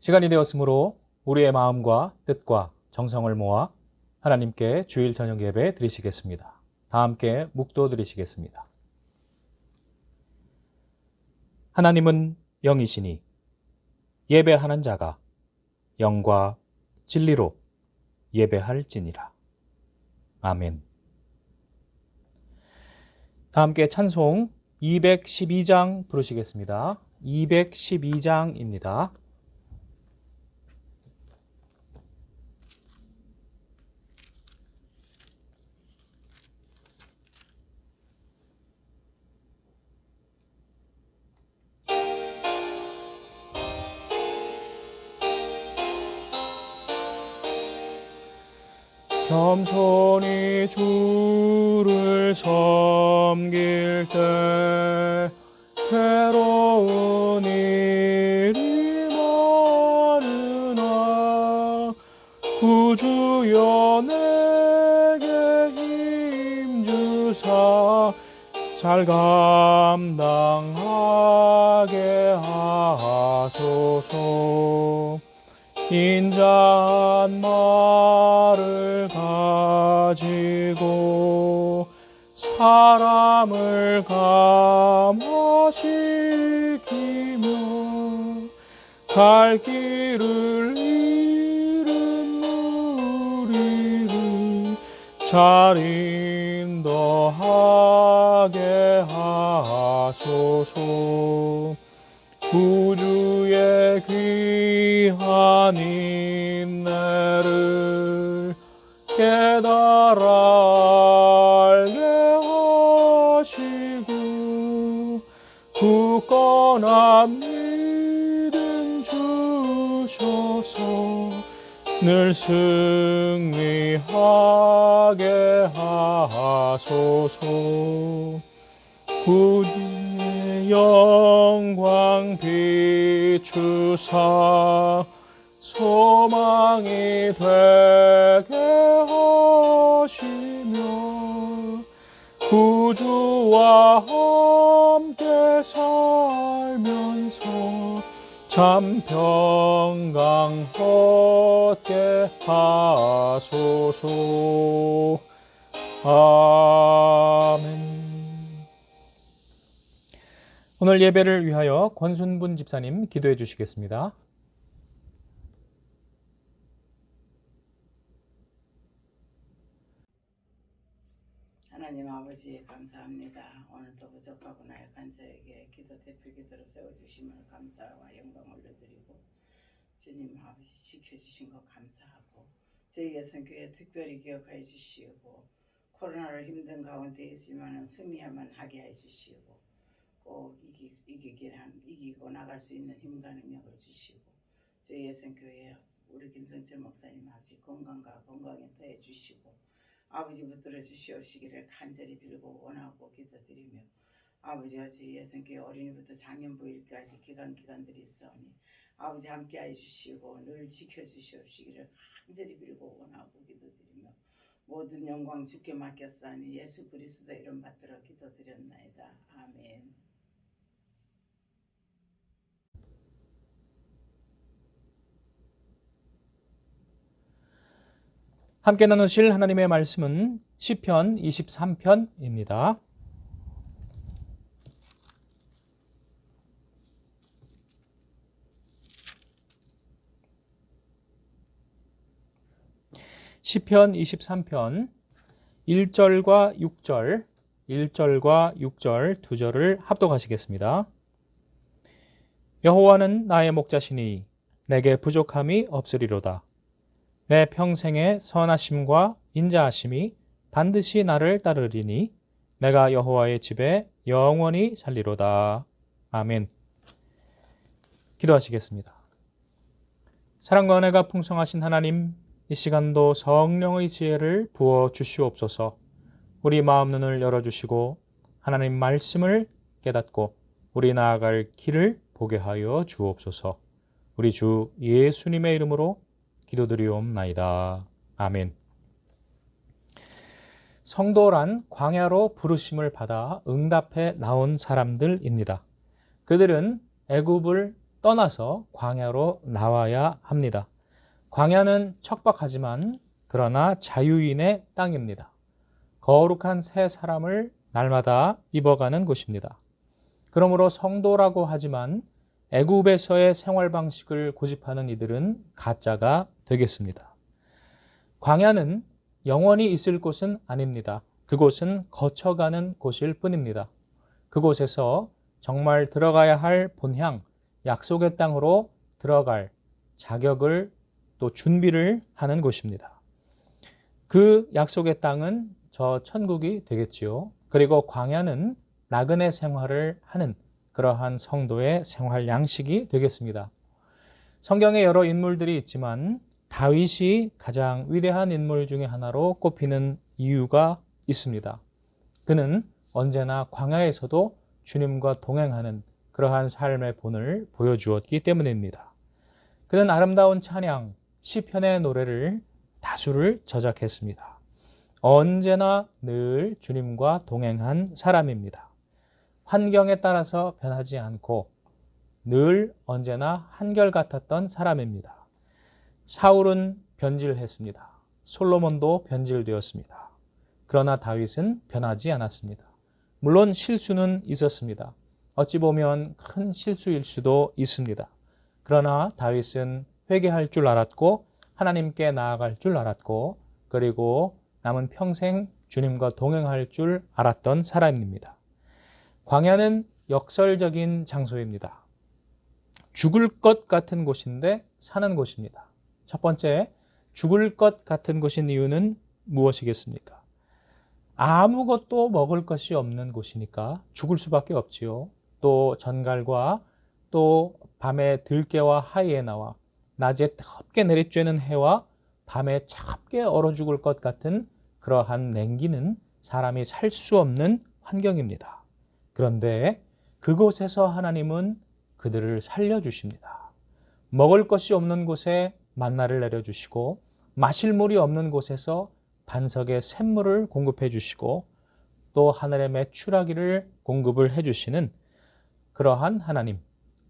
시간이 되었으므로 우리의 마음과 뜻과 정성을 모아 하나님께 주일 저녁 예배 드리시겠습니다. 다 함께 묵도 드리시겠습니다. 하나님은 영이시니 예배하는 자가 영과 진리로 예배할지니라. 아멘. 다 함께 찬송 212장 부르시겠습니다. 212장입니다. 겸손히 주를 섬길 때 괴로운 일이 많으나 구주여 내게 힘주사 잘 감당하게 하소서. 인자한 말을 가지고 사람을 감화시키며 갈 길을 잃은 무리를 잘 인도하게 하소서. 구주의 귀한 인내를 깨달아 알게 하시고 굳건한 믿음 주셔서 늘 승리하게 하소서. 구주의 영광 비추사 소망이 되게 하시며 구주와 함께 살면서 참 평강 얻게 하소서. 아멘. 오늘 예배를 위하여 권순분 집사님 기도해 주시겠습니다. 하나님 아버지 감사합니다. 오늘도 부족하고 나약한 저에게 기도 대표 기도로 세워주심을 감사와 영광 올려드리고 주님 아버지 지켜주신 것 감사하고 저희 예선교회 특별히 기억하여 주시고 코로나로 힘든 가운데 있지만 승리하면 하게 해주시고 꼭 이기고 나갈 수 있는 힘과 능력을 주시고 저희 예선교회 우리 김성철 목사님 아버지 건강에 더해 주시고 아버지 붙들어 주시옵시기를 간절히 빌고 원하고 기도드리며 아버지 저희 예선교회 어린이부터 장년부 일까지 기간들이 있사오니 아버지 함께하여 주시고 늘 지켜주시옵시기를 간절히 빌고 원하고 기도드리며 모든 영광 주께 맡겼사니 예수 그리스도 이름 받들어 기도드렸나이다. 아멘. 함께 나누실 하나님의 말씀은 시편 23편입니다. 시편 23편 1절과 6절 두 절을 합독하시겠습니다. 여호와는 나의 목자시니 내게 부족함이 없으리로다. 내 평생의 선하심과 인자하심이 반드시 나를 따르리니 내가 여호와의 집에 영원히 살리로다. 아멘. 기도하시겠습니다. 사랑과 은혜가 풍성하신 하나님, 이 시간도 성령의 지혜를 부어 주시옵소서. 우리 마음 눈을 열어주시고 하나님 말씀을 깨닫고 우리 나아갈 길을 보게 하여 주옵소서. 우리 주 예수님의 이름으로 기도드리옵나이다. 아멘. 성도란 광야로 부르심을 받아 응답해 나온 사람들입니다. 그들은 애굽을 떠나서 광야로 나와야 합니다. 광야는 척박하지만 그러나 자유인의 땅입니다. 거룩한 새 사람을 날마다 입어가는 곳입니다. 그러므로 성도라고 하지만 애굽에서의 생활 방식을 고집하는 이들은 가짜가 되겠습니다. 광야는 영원히 있을 곳은 아닙니다. 그곳은 거쳐가는 곳일 뿐입니다. 그곳에서 정말 들어가야 할 본향, 약속의 땅으로 들어갈 자격을 또 준비를 하는 곳입니다. 그 약속의 땅은 저 천국이 되겠지요. 그리고 광야는 나그네 생활을 하는 그러한 성도의 생활 양식이 되겠습니다. 성경에 여러 인물들이 있지만 다윗이 가장 위대한 인물 중에 하나로 꼽히는 이유가 있습니다. 그는 언제나 광야에서도 주님과 동행하는 그러한 삶의 본을 보여주었기 때문입니다. 그는 아름다운 찬양, 시편의 노래를 다수를 저작했습니다. 언제나 늘 주님과 동행한 사람입니다. 환경에 따라서 변하지 않고 늘 언제나 한결같았던 사람입니다. 사울은 변질했습니다. 솔로몬도 변질되었습니다. 그러나 다윗은 변하지 않았습니다. 물론 실수는 있었습니다. 어찌 보면 큰 실수일 수도 있습니다. 그러나 다윗은 회개할 줄 알았고 하나님께 나아갈 줄 알았고 그리고 남은 평생 주님과 동행할 줄 알았던 사람입니다. 광야는 역설적인 장소입니다. 죽을 것 같은 곳인데 사는 곳입니다. 첫 번째, 죽을 것 같은 곳인 이유는 무엇이겠습니까? 아무것도 먹을 것이 없는 곳이니까 죽을 수밖에 없지요. 또 전갈과 또 밤에 들깨와 하이에나와 낮에 뜨겁게 내리쬐는 해와 밤에 차갑게 얼어 죽을 것 같은 그러한 냉기는 사람이 살 수 없는 환경입니다. 그런데 그곳에서 하나님은 그들을 살려주십니다. 먹을 것이 없는 곳에 만나를 내려주시고 마실 물이 없는 곳에서 반석의 샘물을 공급해 주시고 또 하늘의 메추라기를 공급을 해 주시는 그러한 하나님,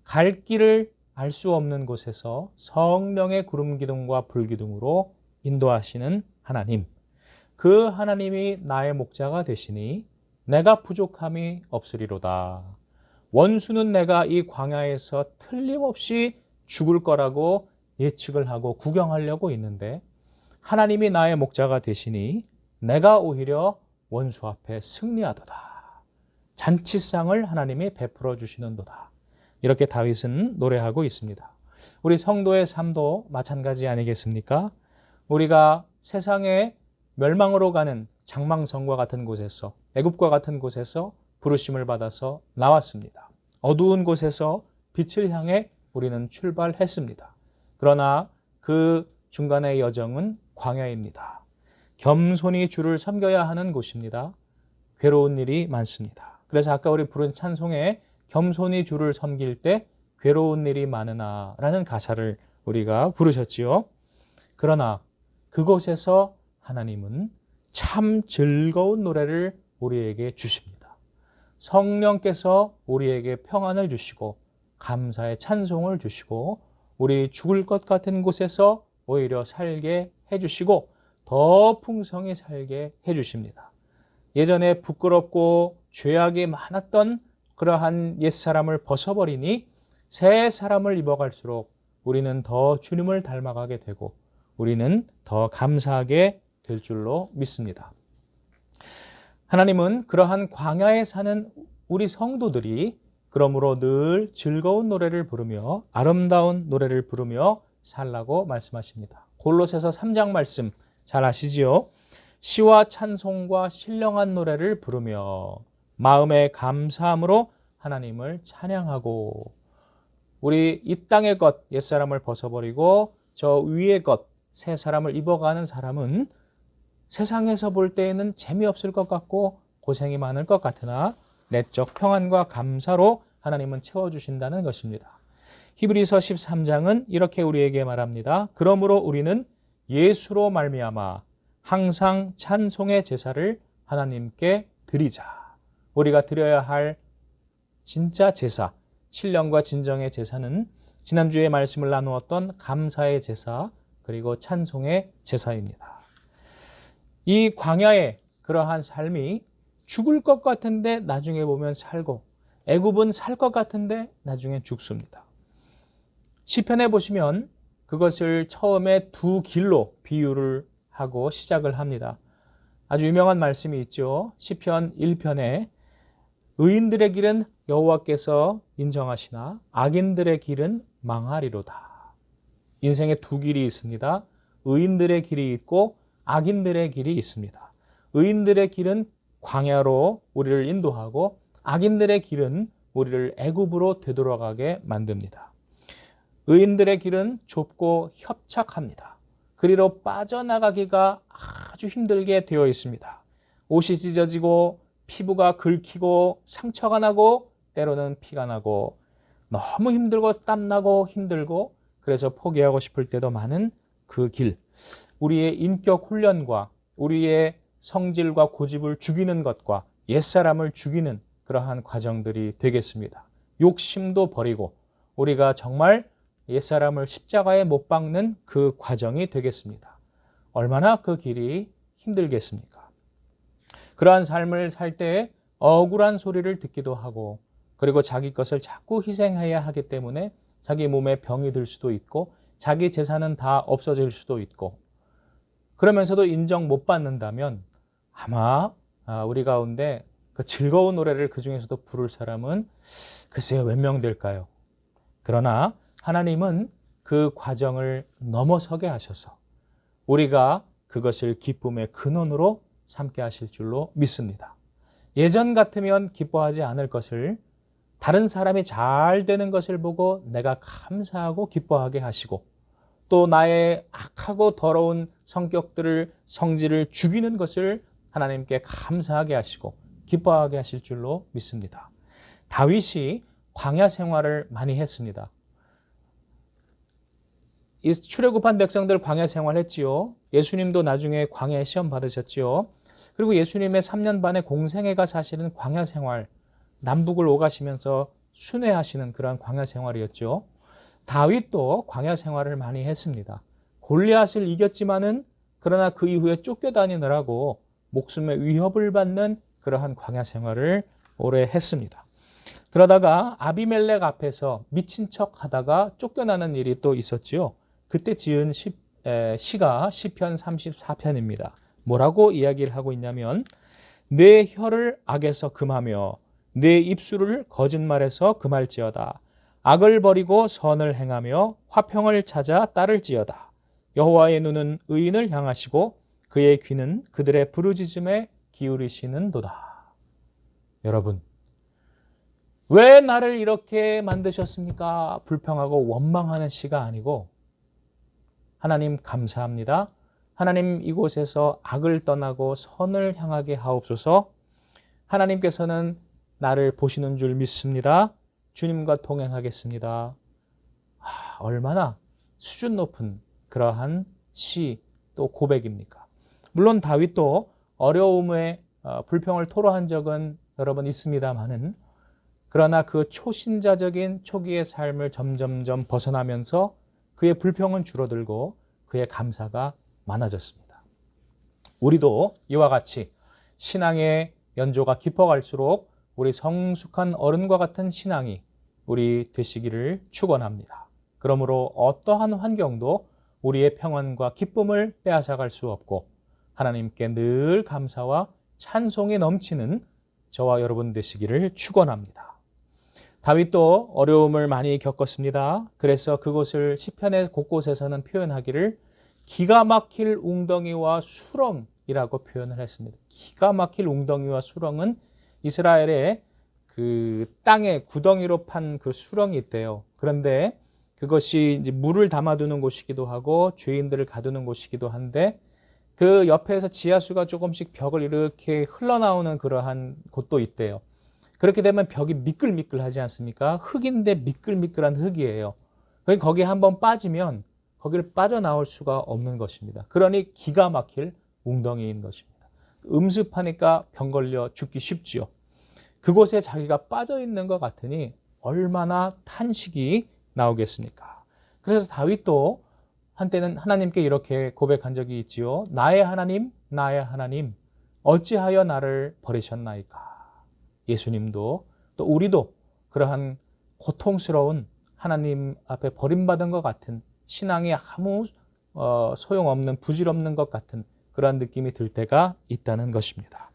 갈 길을 알 수 없는 곳에서 성령의 구름 기둥과 불 기둥으로 인도하시는 하나님, 그 하나님이 나의 목자가 되시니 내가 부족함이 없으리로다. 원수는 내가 이 광야에서 틀림없이 죽을 거라고 예측을 하고 구경하려고 있는데 하나님이 나의 목자가 되시니 내가 오히려 원수 앞에 승리하도다. 잔치상을 하나님이 베풀어 주시는도다. 이렇게 다윗은 노래하고 있습니다. 우리 성도의 삶도 마찬가지 아니겠습니까? 우리가 세상에 멸망으로 가는 장망성과 같은 곳에서 애굽과 같은 곳에서 부르심을 받아서 나왔습니다. 어두운 곳에서 빛을 향해 우리는 출발했습니다. 그러나 그 중간의 여정은 광야입니다. 겸손히 주를 섬겨야 하는 곳입니다. 괴로운 일이 많습니다. 그래서 아까 우리 부른 찬송에 겸손히 주를 섬길 때 괴로운 일이 많으나 라는 가사를 우리가 부르셨지요. 그러나 그곳에서 하나님은 참 즐거운 노래를 우리에게 주십니다. 성령께서 우리에게 평안을 주시고 감사의 찬송을 주시고 우리 죽을 것 같은 곳에서 오히려 살게 해주시고 더 풍성히 살게 해주십니다. 예전에 부끄럽고 죄악이 많았던 그러한 옛사람을 벗어버리니 새 사람을 입어갈수록 우리는 더 주님을 닮아가게 되고 우리는 더 감사하게 될 줄로 믿습니다. 하나님은 그러한 광야에 사는 우리 성도들이 그러므로 늘 즐거운 노래를 부르며 아름다운 노래를 부르며 살라고 말씀하십니다. 골로새서 3장 말씀 잘 아시지요? 시와 찬송과 신령한 노래를 부르며 마음의 감사함으로 하나님을 찬양하고 우리 이 땅의 것 옛사람을 벗어버리고 저 위의 것 새 사람을 입어가는 사람은 세상에서 볼 때에는 재미없을 것 같고 고생이 많을 것 같으나 내적 평안과 감사로 하나님은 채워주신다는 것입니다. 히브리서 13장은 이렇게 우리에게 말합니다. 그러므로 우리는 예수로 말미암아 항상 찬송의 제사를 하나님께 드리자. 우리가 드려야 할 진짜 제사, 신령과 진정의 제사는 지난주에 말씀을 나누었던 감사의 제사 그리고 찬송의 제사입니다. 이 광야의 그러한 삶이 죽을 것 같은데 나중에 보면 살고 애굽은 살 것 같은데 나중에 죽습니다. 시편에 보시면 그것을 처음에 두 길로 비유를 하고 시작을 합니다. 아주 유명한 말씀이 있죠. 시편 1편에 의인들의 길은 여호와께서 인정하시나 악인들의 길은 망하리로다. 인생에 두 길이 있습니다. 의인들의 길이 있고 악인들의 길이 있습니다. 의인들의 길은 광야로 우리를 인도하고 악인들의 길은 우리를 애굽으로 되돌아가게 만듭니다. 의인들의 길은 좁고 협착합니다. 그리로 빠져나가기가 아주 힘들게 되어 있습니다. 옷이 찢어지고 피부가 긁히고 상처가 나고 때로는 피가 나고 너무 힘들고 땀나고 힘들고 그래서 포기하고 싶을 때도 많은 그 길. 우리의 인격 훈련과 우리의 성질과 고집을 죽이는 것과 옛사람을 죽이는 그러한 과정들이 되겠습니다. 욕심도 버리고 우리가 정말 옛사람을 십자가에 못 박는 그 과정이 되겠습니다. 얼마나 그 길이 힘들겠습니까? 그러한 삶을 살 때 억울한 소리를 듣기도 하고 그리고 자기 것을 자꾸 희생해야 하기 때문에 자기 몸에 병이 들 수도 있고 자기 재산은 다 없어질 수도 있고 그러면서도 인정 못 받는다면 아마 우리 가운데 그 즐거운 노래를 그중에서도 부를 사람은 글쎄요 몇 명 될까요? 그러나 하나님은 그 과정을 넘어서게 하셔서 우리가 그것을 기쁨의 근원으로 삼게 하실 줄로 믿습니다. 예전 같으면 기뻐하지 않을 것을 다른 사람이 잘 되는 것을 보고 내가 감사하고 기뻐하게 하시고 또 나의 악하고 더러운 성격들을 성질을 죽이는 것을 하나님께 감사하게 하시고 기뻐하게 하실 줄로 믿습니다. 다윗이 광야 생활을 많이 했습니다. 이 출애굽한 백성들 광야 생활했지요. 예수님도 나중에 광야에 시험 받으셨지요. 그리고 예수님의 3년 반의 공생애가 사실은 광야 생활, 남북을 오가시면서 순회하시는 그런 광야 생활이었죠. 다윗도 광야 생활을 많이 했습니다. 골리앗을 이겼지만은 그러나 그 이후에 쫓겨다니느라고 목숨의 위협을 받는 그러한 광야 생활을 오래 했습니다. 그러다가 아비멜렉 앞에서 미친 척 하다가 쫓겨나는 일이 또 있었지요. 그때 지은 시가 시편 34편입니다. 뭐라고 이야기를 하고 있냐면 내 혀를 악에서 금하며 내 입술을 거짓말에서 금할지어다. 악을 버리고 선을 행하며 화평을 찾아 따를지어다. 여호와의 눈은 의인을 향하시고 그의 귀는 그들의 부르짖음에 기울이시는도다. 여러분, 왜 나를 이렇게 만드셨습니까? 불평하고 원망하는 시가 아니고 하나님 감사합니다. 하나님 이곳에서 악을 떠나고 선을 향하게 하옵소서. 하나님께서는 나를 보시는 줄 믿습니다. 주님과 동행하겠습니다. 얼마나 수준 높은 그러한 시 또 고백입니까? 물론 다윗도 어려움에 불평을 토로한 적은 여러 번 있습니다만은 그러나 그 초신자적인 초기의 삶을 점점점 벗어나면서 그의 불평은 줄어들고 그의 감사가 많아졌습니다. 우리도 이와 같이 신앙의 연조가 깊어갈수록 우리 성숙한 어른과 같은 신앙이 우리 되시기를 축원합니다. 그러므로 어떠한 환경도 우리의 평안과 기쁨을 빼앗아갈 수 없고 하나님께 늘 감사와 찬송이 넘치는 저와 여러분 되시기를 축원합니다. 다윗도 어려움을 많이 겪었습니다. 그래서 그것을 시편의 곳곳에서는 표현하기를 기가 막힐 웅덩이와 수렁이라고 표현을 했습니다. 기가 막힐 웅덩이와 수렁은 이스라엘의 그 땅에 구덩이로 판 그 수렁이 있대요. 그런데 그것이 이제 물을 담아두는 곳이기도 하고 죄인들을 가두는 곳이기도 한데 그 옆에서 지하수가 조금씩 벽을 이렇게 흘러나오는 그러한 곳도 있대요. 그렇게 되면 벽이 미끌미끌하지 않습니까? 흙인데 미끌미끌한 흙이에요. 거기 한번 빠지면 거기를 빠져나올 수가 없는 것입니다. 그러니 기가 막힐 웅덩이인 것입니다. 음습하니까 병 걸려 죽기 쉽지요. 그곳에 자기가 빠져 있는 것 같으니 얼마나 탄식이 나오겠습니까? 그래서 다윗도 한때는 하나님께 이렇게 고백한 적이 있지요. 나의 하나님, 나의 하나님, 어찌하여 나를 버리셨나이까? 예수님도 또 우리도 그러한 고통스러운 하나님 앞에 버림받은 것 같은 신앙이 아무 소용없는 부질없는 것 같은 그런 느낌이 들 때가 있다는 것입니다.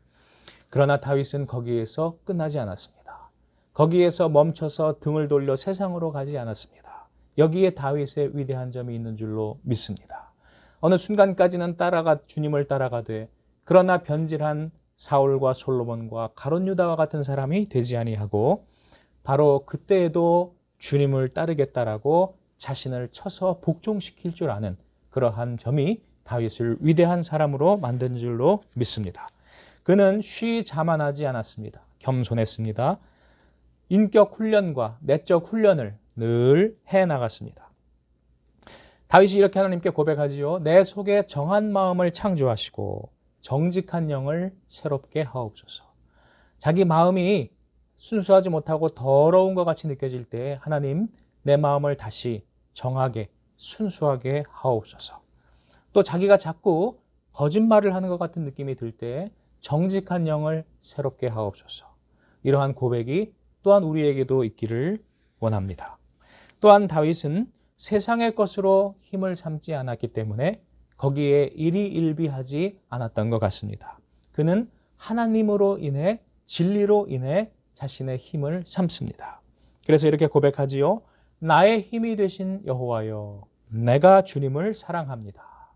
그러나 다윗은 거기에서 끝나지 않았습니다. 거기에서 멈춰서 등을 돌려 세상으로 가지 않았습니다. 여기에 다윗의 위대한 점이 있는 줄로 믿습니다. 어느 순간까지는 주님을 따라가되 그러나 변질한 사울과 솔로몬과 가룟 유다와 같은 사람이 되지 아니하고 바로 그때에도 주님을 따르겠다라고 자신을 쳐서 복종시킬 줄 아는 그러한 점이 다윗을 위대한 사람으로 만든 줄로 믿습니다. 그는 쉬자만하지 않았습니다. 겸손했습니다. 인격 훈련과 내적 훈련을 늘 해나갔습니다. 다윗이 이렇게 하나님께 고백하지요. 내 속에 정한 마음을 창조하시고 정직한 영을 새롭게 하옵소서. 자기 마음이 순수하지 못하고 더러운 것 같이 느껴질 때 하나님 내 마음을 다시 정하게 순수하게 하옵소서. 또 자기가 자꾸 거짓말을 하는 것 같은 느낌이 들 때 정직한 영을 새롭게 하옵소서. 이러한 고백이 또한 우리에게도 있기를 원합니다. 또한 다윗은 세상의 것으로 힘을 삼지 않았기 때문에 거기에 일희일비하지 않았던 것 같습니다. 그는 하나님으로 인해 진리로 인해 자신의 힘을 삼습니다. 그래서 이렇게 고백하지요. 나의 힘이 되신 여호와여, 내가 주님을 사랑합니다.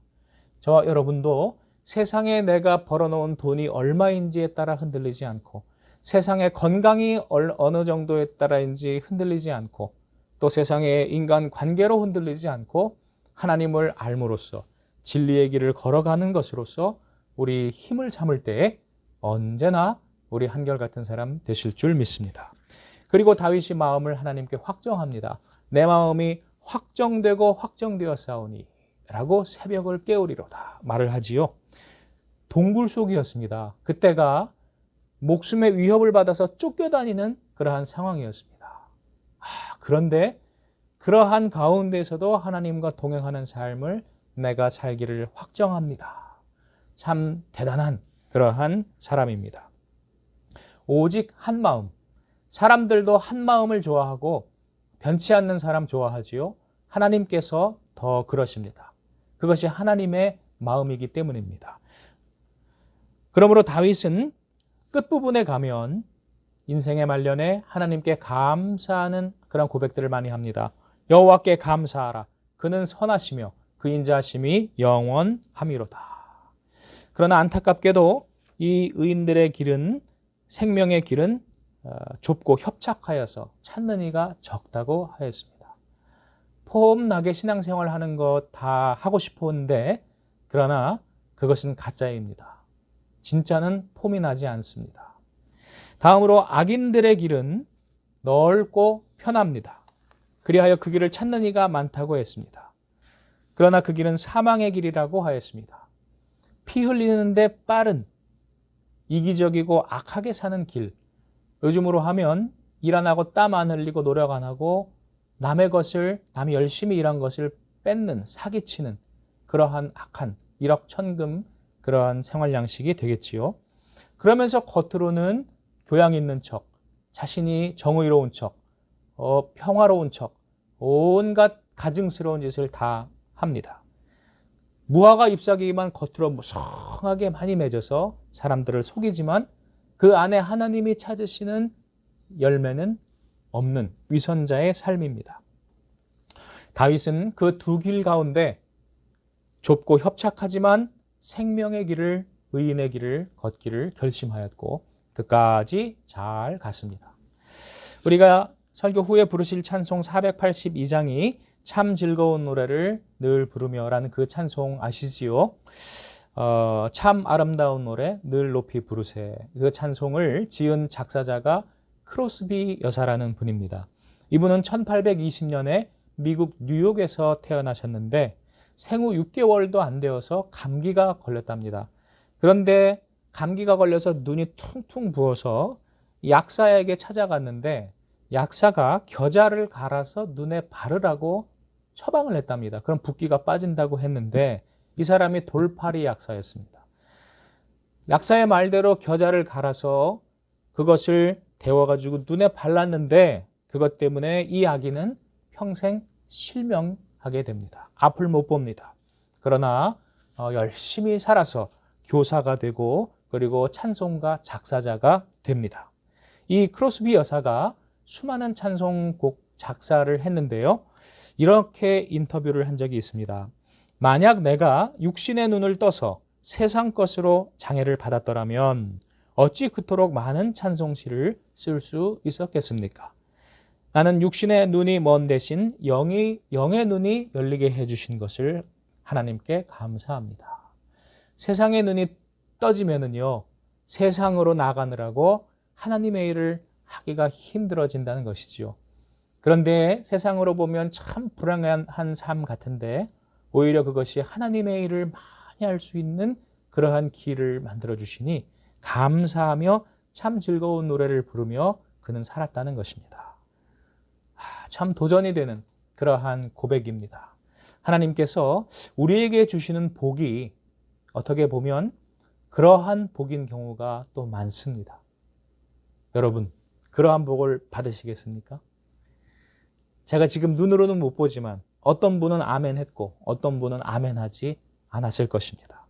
저와 여러분도 세상에 내가 벌어놓은 돈이 얼마인지에 따라 흔들리지 않고 세상의 건강이 어느 정도에 따라인지 흔들리지 않고 또 세상의 인간 관계로 흔들리지 않고 하나님을 알므로써 진리의 길을 걸어가는 것으로서 우리 힘을 삼을 때에 언제나 우리 한결같은 사람 되실 줄 믿습니다. 그리고 다윗이 마음을 하나님께 확정합니다. 내 마음이 확정되고 확정되었사오니 라고 새벽을 깨우리로다 말을 하지요. 동굴 속이었습니다. 그때가 목숨의 위협을 받아서 쫓겨다니는 그러한 상황이었습니다. 그런데 그러한 가운데에서도 하나님과 동행하는 삶을 내가 살기를 확정합니다. 참 대단한 그러한 사람입니다. 오직 한 마음. 사람들도 한 마음을 좋아하고 변치 않는 사람 좋아하지요. 하나님께서 더 그러십니다. 그것이 하나님의 마음이기 때문입니다. 그러므로 다윗은 끝부분에 가면 인생의 말년에 하나님께 감사하는 그런 고백들을 많이 합니다. 여호와께 감사하라. 그는 선하시며 그 인자하심이 영원함이로다. 그러나 안타깝게도 이 의인들의 길은 생명의 길은 좁고 협착하여서 찾는 이가 적다고 하였습니다. 폼나게 신앙생활 하는 것 다 하고 싶었는데 그러나 그것은 가짜입니다. 진짜는 폼이 나지 않습니다. 다음으로 악인들의 길은 넓고 편합니다. 그리하여 그 길을 찾는 이가 많다고 했습니다. 그러나 그 길은 사망의 길이라고 하였습니다. 피 흘리는데 빠른 이기적이고 악하게 사는 길. 요즘으로 하면 일 안 하고 땀 안 흘리고 노력 안 하고 남의 것을 남이 열심히 일한 것을 뺏는 사기치는 그러한 악한 일확천금 그러한 생활 양식이 되겠지요. 그러면서 겉으로는 교양 있는 척, 자신이 정의로운 척, 평화로운 척, 온갖 가증스러운 짓을 다 합니다. 무화과 잎사귀만 겉으로 무성하게 많이 맺어서 사람들을 속이지만 그 안에 하나님이 찾으시는 열매는 없는 위선자의 삶입니다. 다윗은 그 두 길 가운데 좁고 협착하지만 생명의 길을, 의인의 길을 걷기를 결심하였고 끝까지 잘 갔습니다. 우리가 설교 후에 부르실 찬송 482장이 참 즐거운 노래를 늘 부르며라는 그 찬송 아시지요? 참 아름다운 노래 늘 높이 부르세. 그 찬송을 지은 작사자가 크로스비 여사라는 분입니다. 이분은 1820년에 미국 뉴욕에서 태어나셨는데 생후 6개월도 안 되어서 감기가 걸렸답니다. 그런데 감기가 걸려서 눈이 퉁퉁 부어서 약사에게 찾아갔는데 약사가 겨자를 갈아서 눈에 바르라고 처방을 했답니다. 그럼 붓기가 빠진다고 했는데 이 사람이 돌팔이 약사였습니다. 약사의 말대로 겨자를 갈아서 그것을 데워가지고 눈에 발랐는데 그것 때문에 이 아기는 평생 실명하게 됩니다. 앞을 못 봅니다. 그러나 열심히 살아서 교사가 되고 그리고 찬송가 작사자가 됩니다. 이 크로스비 여사가 수많은 찬송곡 작사를 했는데요. 이렇게 인터뷰를 한 적이 있습니다. 만약 내가 육신의 눈을 떠서 세상 것으로 장애를 받았더라면 어찌 그토록 많은 찬송시를 쓸 수 있었겠습니까? 나는 육신의 눈이 먼 대신 영의 눈이 열리게 해주신 것을 하나님께 감사합니다. 세상의 눈이 떠지면은요, 세상으로 나가느라고 하나님의 일을 하기가 힘들어진다는 것이지요. 그런데 세상으로 보면 참 불행한 삶 같은데 오히려 그것이 하나님의 일을 많이 할 수 있는 그러한 길을 만들어 주시니 감사하며 참 즐거운 노래를 부르며 그는 살았다는 것입니다. 참 도전이 되는 그러한 고백입니다. 하나님께서 우리에게 주시는 복이 어떻게 보면 그러한 복인 경우가 또 많습니다. 여러분, 그러한 복을 받으시겠습니까? 제가 지금 눈으로는 못 보지만 어떤 분은 아멘 했고 어떤 분은 아멘 하지 않았을 것입니다.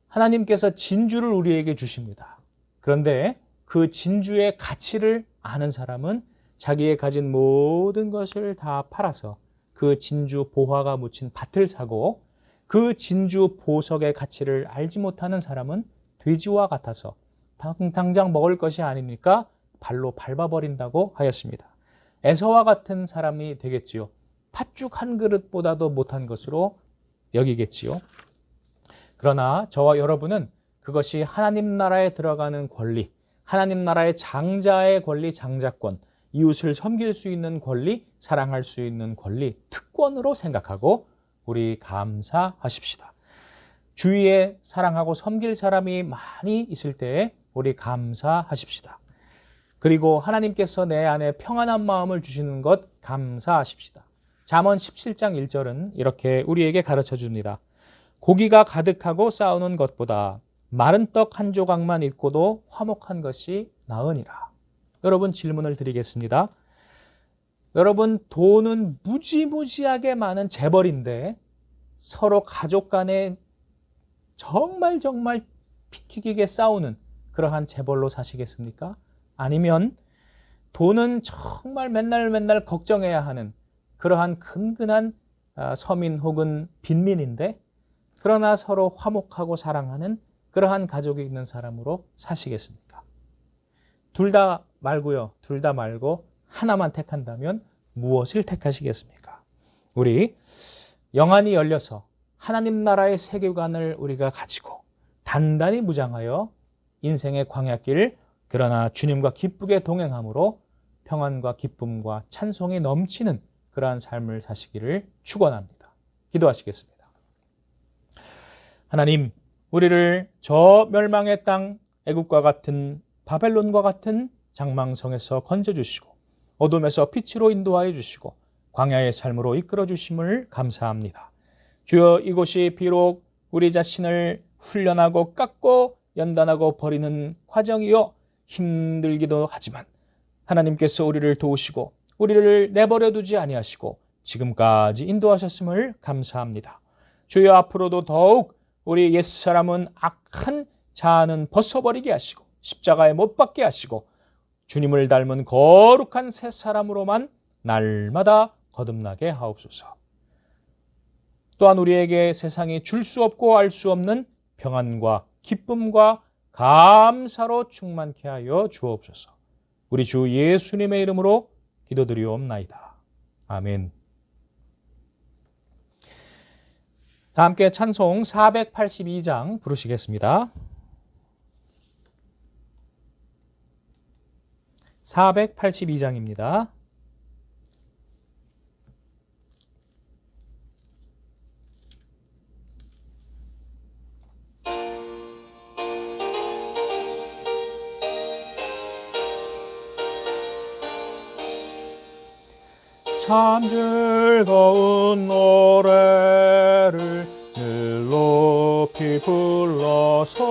하나님께서 진주를 우리에게 주십니다. 그런데 그 진주의 가치를 아는 사람은 자기의 가진 모든 것을 다 팔아서 그 진주 보화가 묻힌 밭을 사고 그 진주 보석의 가치를 알지 못하는 사람은 돼지와 같아서 당장 먹을 것이 아니니까 발로 밟아버린다고 하였습니다. 에서와 같은 사람이 되겠지요. 팥죽 한 그릇보다도 못한 것으로 여기겠지요. 그러나 저와 여러분은 그것이 하나님 나라에 들어가는 권리, 하나님 나라의 장자의 권리, 장자권, 이웃을 섬길 수 있는 권리, 사랑할 수 있는 권리, 특권으로 생각하고 우리 감사하십시다. 주위에 사랑하고 섬길 사람이 많이 있을 때에 우리 감사하십시다. 그리고 하나님께서 내 안에 평안한 마음을 주시는 것 감사하십시다. 잠언 17장 1절은 이렇게 우리에게 가르쳐 줍니다. 고기가 가득하고 쌓아놓은 것보다 마른 떡 한 조각만 있고도 화목한 것이 나으니라. 여러분 질문을 드리겠습니다. 여러분 돈은 무지무지하게 많은 재벌인데 서로 가족 간에 정말 피 튀기게 싸우는 그러한 재벌로 사시겠습니까? 아니면 돈은 정말 맨날 걱정해야 하는 그러한 근근한 서민 혹은 빈민인데 그러나 서로 화목하고 사랑하는 그러한 가족이 있는 사람으로 사시겠습니까? 둘 다 말고요. 둘 다 말고 하나만 택한다면 무엇을 택하시겠습니까? 우리 영안이 열려서 하나님 나라의 세계관을 우리가 가지고 단단히 무장하여 인생의 광야길 그러나 주님과 기쁘게 동행함으로 평안과 기쁨과 찬송이 넘치는 그러한 삶을 사시기를 축원합니다. 기도하시겠습니다. 하나님, 우리를 저 멸망의 땅 애국과 같은 바벨론과 같은 장망성에서 건져주시고 어둠에서 빛으로 인도하여 주시고 광야의 삶으로 이끌어 주심을 감사합니다. 주여 이곳이 비록 우리 자신을 훈련하고 깎고 연단하고 버리는 과정이요 힘들기도 하지만 하나님께서 우리를 도우시고 우리를 내버려 두지 아니하시고 지금까지 인도하셨음을 감사합니다. 주여 앞으로도 더욱 우리 옛사람은 악한 자아는 벗어버리게 하시고 십자가에 못 박게 하시고 주님을 닮은 거룩한 새 사람으로만 날마다 거듭나게 하옵소서. 또한 우리에게 세상이 줄 수 없고 알 수 없는 평안과 기쁨과 감사로 충만케 하여 주옵소서. 우리 주 예수님의 이름으로 기도드리옵나이다. 아멘. 다 함께 찬송 482장 부르시겠습니다. 482장입니다. 참 즐거운 노래를 늘 높이 불러서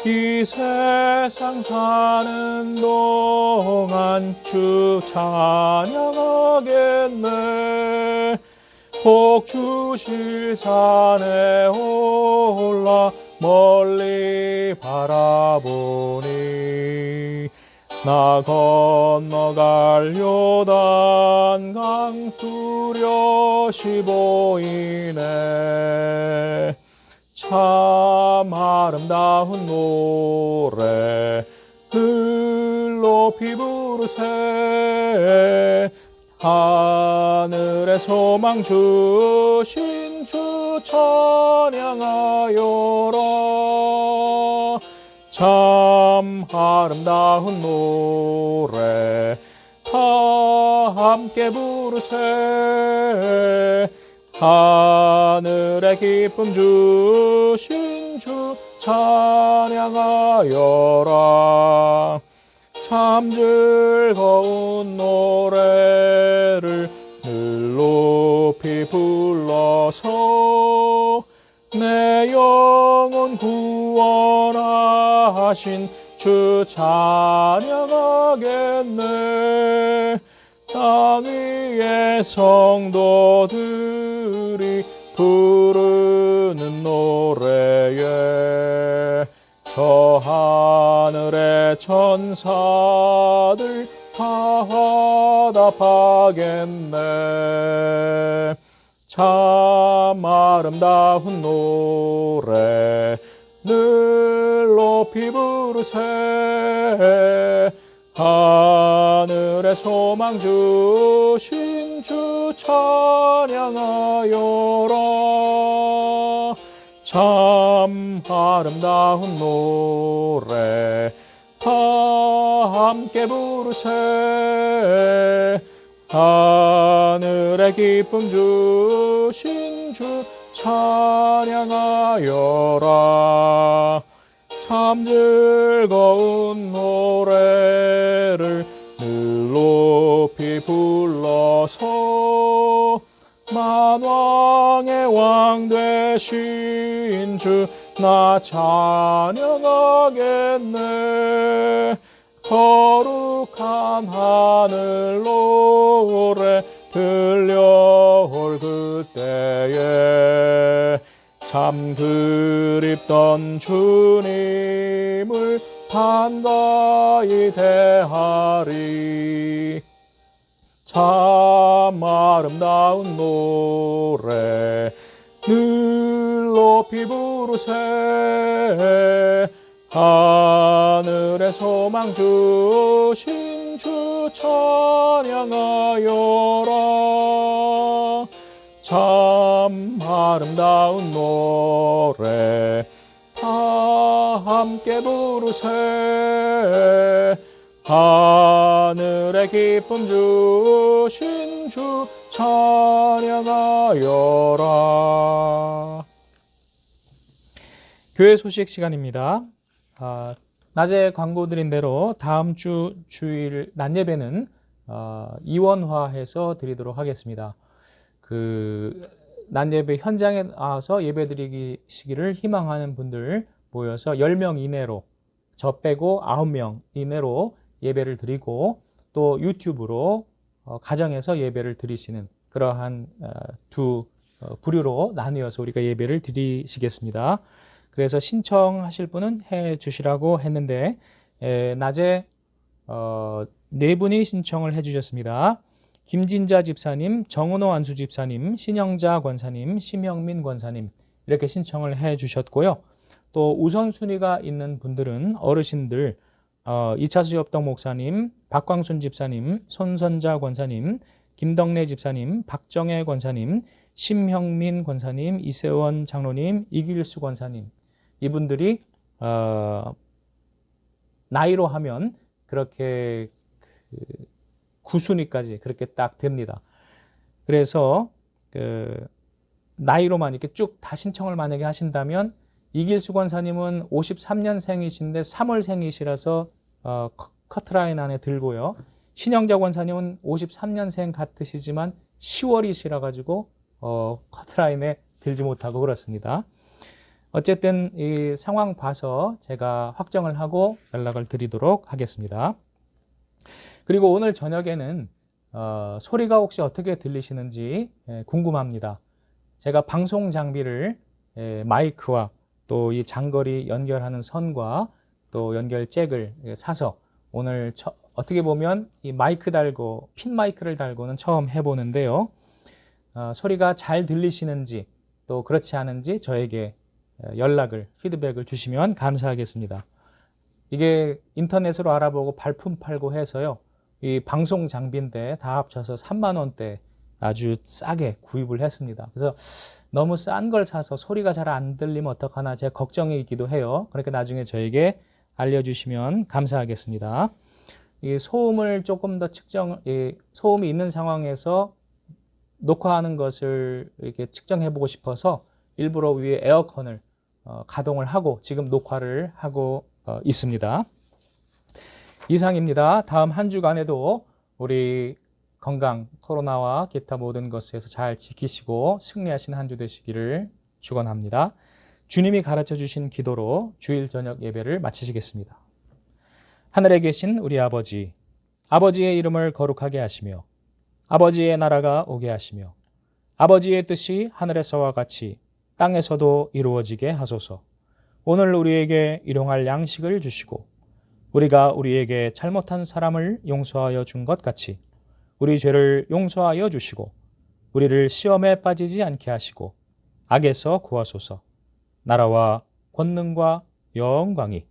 이 세상 사는 동안 주 찬양하겠네. 복 주실 산에 올라 멀리 바라보니 나 건너갈 요단강 뚜렷이 보이네. 참 아름다운 노래 늘 높이 부르세. 하늘의 소망 주신 주 찬양하여라. 참 아름다운 노래 다 함께 부르세. 하늘의 기쁨 주신 주 찬양하여라. 참 즐거운 노래를 늘 높이 불러서 내 영혼 구원하신 주 찬양하겠네. 땅 위의 성도들이 부르는 노래에 저 하늘의 천사들 다 화답하겠네. 참 아름다운 노래 늘 높이 부르세. 하늘의 소망 주신 주 찬양하여라. 참 아름다운 노래 다 함께 부르세. 하늘의 기쁨 주신 주 찬양하여라. 참 즐거운 노래를 늘 높이 불러서 만왕의 왕 되신 주 나 찬양하겠네. 거룩한 하늘 노래 들려올 그때에 참 그립던 주님을 반가이 대하리. 참 아름다운 노래 늘 높이 부르세. 하늘의 소망 주신 주 찬양하여라. 참 아름다운 노래 다 함께 부르세. 하늘의 기쁨 주신 주 찬양하여라. 교회 소식 시간입니다. 낮에 광고드린 대로 다음 주 주일 낮 예배는 이원화해서 드리도록 하겠습니다. 낮 예배 현장에 와서 예배 드리시기를 희망하는 분들 모여서 10명 이내로, 저 빼고 9명 이내로 예배를 드리고 또 유튜브로 가정에서 예배를 드리시는 그러한 두 부류로 나뉘어서 우리가 예배를 드리시겠습니다. 그래서 신청하실 분은 해 주시라고 했는데 낮에 네 분이 신청을 해 주셨습니다. 김진자 집사님, 정은호 안수 집사님, 신영자 권사님, 심영민 권사님 이렇게 신청을 해 주셨고요. 또 우선순위가 있는 분들은 어르신들 이차수 협동 목사님, 박광순 집사님, 손선자 권사님, 김덕래 집사님, 박정혜 권사님, 심형민 권사님, 이세원 장로님, 이길수 권사님 이분들이 나이로 하면 그렇게 9순위까지 그렇게 딱 됩니다. 그래서 나이로만 이렇게 쭉 다 신청을 만약에 하신다면 이길수 권사님은 53년생이신데 3월생이시라서 커트라인 안에 들고요. 신영자 권사님은 53년생 같으시지만 10월이시라 가지고 커트라인에 들지 못하고 그렇습니다. 어쨌든 이 상황 봐서 제가 확정을 하고 연락을 드리도록 하겠습니다. 그리고 오늘 저녁에는 소리가 혹시 어떻게 들리시는지 궁금합니다. 제가 방송 장비를 마이크와 또 이 장거리 연결하는 선과 또 연결 잭을 사서 오늘 어떻게 보면 이 마이크 달고 핀 마이크를 달고는 처음 해보는데요. 소리가 잘 들리시는지 또 그렇지 않은지 저에게 연락을 피드백을 주시면 감사하겠습니다. 이게 인터넷으로 알아보고 발품 팔고 해서요. 이 방송 장비인데 다 합쳐서 3만 원대 아주 싸게 구입을 했습니다. 그래서 너무 싼 걸 사서 소리가 잘 안 들리면 어떡하나 제 걱정이기도 해요. 그러니까 나중에 저에게 알려주시면 감사하겠습니다. 이 소음을 조금 더 소음이 있는 상황에서 녹화하는 것을 이렇게 측정해 보고 싶어서 일부러 위에 에어컨을 가동을 하고 지금 녹화를 하고 있습니다. 이상입니다. 다음 한 주간에도 우리 건강, 코로나와 기타 모든 것에서 잘 지키시고 승리하신 한 주 되시기를 축원합니다. 주님이 가르쳐 주신 기도로 주일 저녁 예배를 마치시겠습니다. 하늘에 계신 우리 아버지, 아버지의 이름을 거룩하게 하시며 아버지의 나라가 오게 하시며 아버지의 뜻이 하늘에서와 같이 땅에서도 이루어지게 하소서. 오늘 우리에게 일용할 양식을 주시고 우리가 우리에게 잘못한 사람을 용서하여 준 것 같이 우리 죄를 용서하여 주시고 우리를 시험에 빠지지 않게 하시고 악에서 구하소서. 나라와 권능과 영광이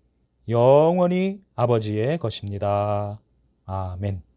영원히 아버지의 것입니다. 아멘.